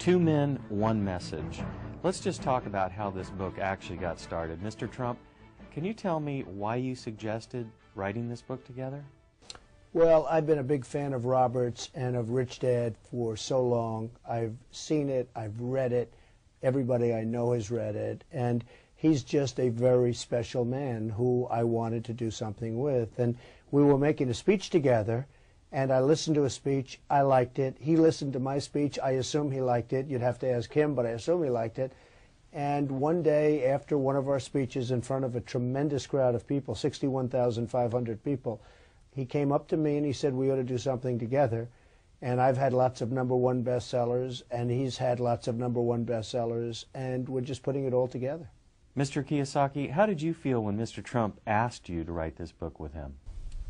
Two Men, One Message. Let's just talk about how this book actually got started. Mr. Trump, can you tell me why you suggested writing this book together? Well, I've been a big fan of Robert's and of Rich Dad for so long. I've seen it, I've read it, everybody I know has read it, and he's just a very special man who I wanted to do something with. And we were making a speech together, and I listened to his speech, I liked it. He listened to my speech, I assume he liked it. You'd have to ask him, but I assume he liked it. And one day, after one of our speeches in front of a tremendous crowd of people, 61,500 people, he came up to me and he said, we ought to do something together. And I've had lots of #1 bestsellers, and he's had lots of #1 bestsellers, and we're just putting it all together. Mr. Kiyosaki, how did you feel when Mr. Trump asked you to write this book with him?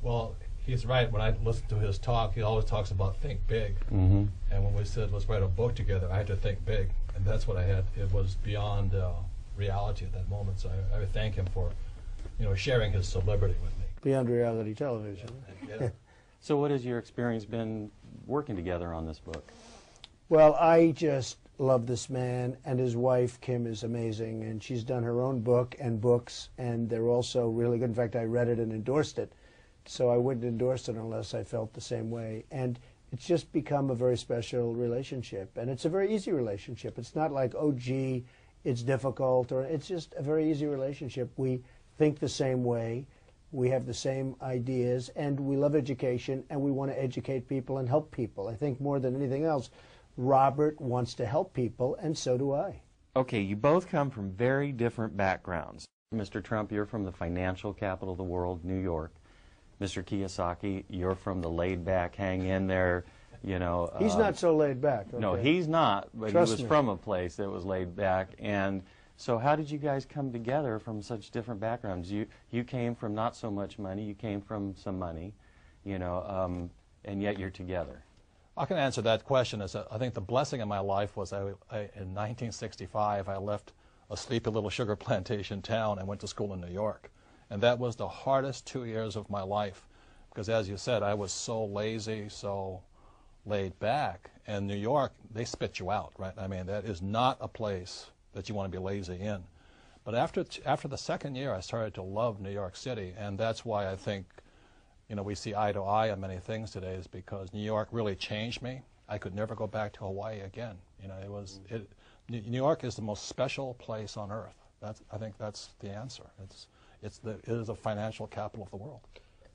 Well, he's right. When I listen to his talk, he always talks about think big. Mm-hmm. And when we said, let's write a book together, I had to think big. And that's what I had. It was beyond reality at that moment. So I thank him for, sharing his celebrity with me. Beyond reality television. Yeah. So what has your experience been working together on this book? Well, I just love this man, and his wife, Kim, is amazing, and she's done her own book and books, and they're also really good. In fact, I read it and endorsed it, so I wouldn't endorse it unless I felt the same way. And it's just become a very special relationship, and it's a very easy relationship. It's not like, oh, gee, it's difficult, or it's just a very easy relationship. We think the same way. We have the same ideas, and we love education, and we want to educate people and help people. I think more than anything else, Robert wants to help people, and so do I. Okay, you both come from very different backgrounds. Mr. Trump, you're from the financial capital of the world, New York. Mr. Kiyosaki, you're from the laid-back, hang in there, He's not so laid back. Okay. No, he's not, but Trust he was me. from a place that was laid back. And so how did you guys come together from such different backgrounds? You came from not so much money, you came from some money, and yet you're together. I can answer that question. I think the blessing in my life was in 1965, I left a sleepy little sugar plantation town and went to school in New York. And that was the hardest 2 years of my life because, as you said, I was so lazy, so laid back. And New York, they spit you out, right? I mean, that is not a place that you want to be lazy in. But after the second year, I started to love New York City, and that's why I think we see eye to eye on many things today, is because New York really changed me. I could never go back to Hawaii again. New York is the most special place on earth. I think that's the answer. It is the financial capital of the world.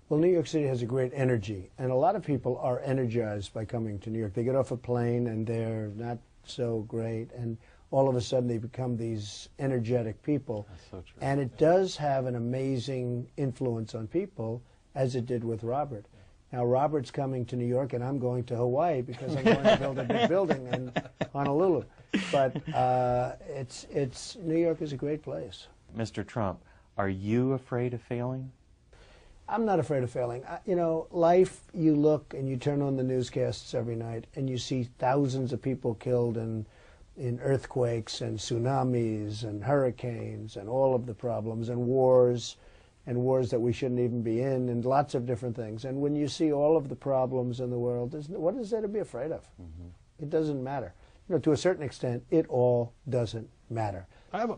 Well, New York City has a great energy, and a lot of people are energized by coming to New York. They get off a plane and they're not so great, and all of a sudden they become these energetic people. That's so true. And it does have an amazing influence on people, as it did with Robert. Now, Robert's coming to New York, and I'm going to Hawaii because I'm going to build a big building in Honolulu. But New York is a great place. Mr. Trump, are you afraid of failing? I'm not afraid of failing. Life, you look and you turn on the newscasts every night, and you see thousands of people killed in earthquakes and tsunamis and hurricanes and all of the problems and wars that we shouldn't even be in, and lots of different things. And when you see all of the problems in the world, what is there to be afraid of? Mm-hmm. It doesn't matter. To a certain extent, it all doesn't matter.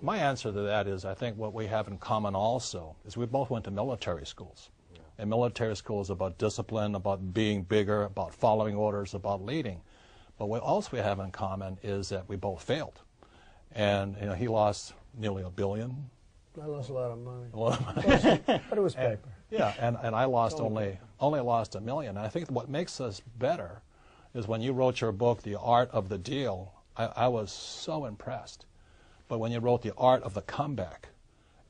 My answer to that is, I think what we have in common also is we both went to military schools. Yeah. And military school is about discipline, about being bigger, about following orders, about leading. But what else we have in common is that we both failed. And he lost nearly $1 billion. I lost a lot of money. A lot of money. But it was paper. And I lost only lost $1 million. And I think what makes us better is when you wrote your book, The Art of the Deal, I was so impressed. But when you wrote The Art of the Comeback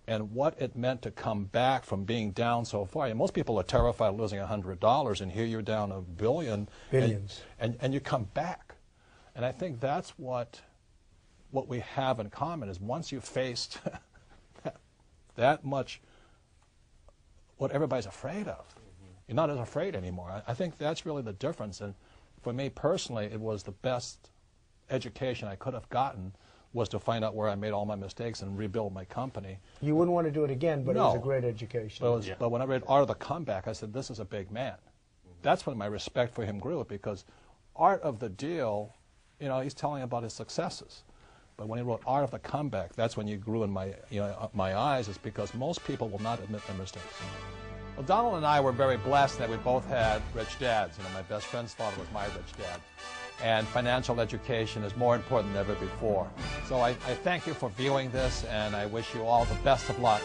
and what it meant to come back from being down so far, and most people are terrified of losing $100, and here you're down $1 billion. Billions. And you come back. And I think that's what we have in common is once you've faced that much what everybody's afraid of, you're not as afraid anymore. I think that's really the difference. And for me personally, it was the best education I could have gotten was to find out where I made all my mistakes and rebuild my company. You wouldn't want to do it again, but no. It was a great education. But when I read Art of the Comeback, I said, this is a big man. That's when my respect for him grew, because Art of the Deal you know, he's telling about his successes. But when he wrote Art of the Comeback, that's when you grew in my, my eyes, is because most people will not admit their mistakes. Well, Donald and I were very blessed that we both had rich dads. You know, my best friend's father was my rich dad. And financial education is more important than ever before. So I thank you for viewing this, and I wish you all the best of luck.